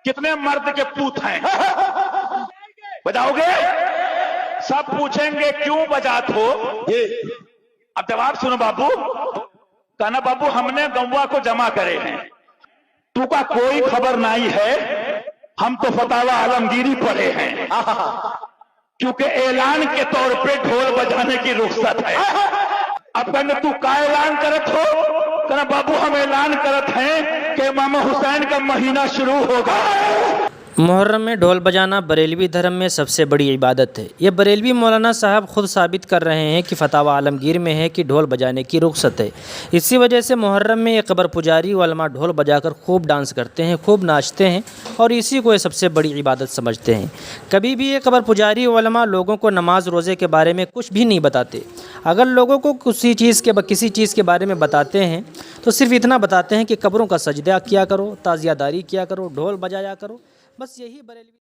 कितने मर्द के पूत हैं? बजाओगे? सब पूछेंगे क्यों बजात हो? अब जवाब सुनो बाबू। कहना बाबू हमने गौवा को जमा करे हैं, तू का कोई खबर नहीं है, हम तो फतावा आलमगीरी पढ़े हैं, क्योंकि ऐलान के तौर पे ढोल बजाने की रुख्सत है। अब कहने तू का ऐलान करत हो? कहना बाबू हम ऐलान करत हैं कि इमाम हुसैन का महीना शुरू होगा। मुहर्रम में ढोल बजाना बरेलवी धर्म में सबसे बड़ी इबादत है। ये बरेलवी मौलाना साहब खुद साबित कर रहे हैं कि फतावा आलमगीर में है कि ढोल बजाने की रुख्सत है। इसी वजह से मुहर्रम में ये कब्र पुजारी उलमा ढोल बजाकर खूब डांस करते हैं, खूब नाचते हैं और इसी को ये सबसे बड़ी इबादत समझते हैं। कभी भी ये कब्र पुजारी उलमा लोगों को नमाज रोज़े के बारे में कुछ भी नहीं बताते। अगर लोगों को किसी चीज़ के बारे में बताते हैं तो सिर्फ इतना बताते हैं कि कब्रों का सजदा किया करो, ताज़ियादारी किया करो, ढोल बजाया करो, बस यही बरेलवी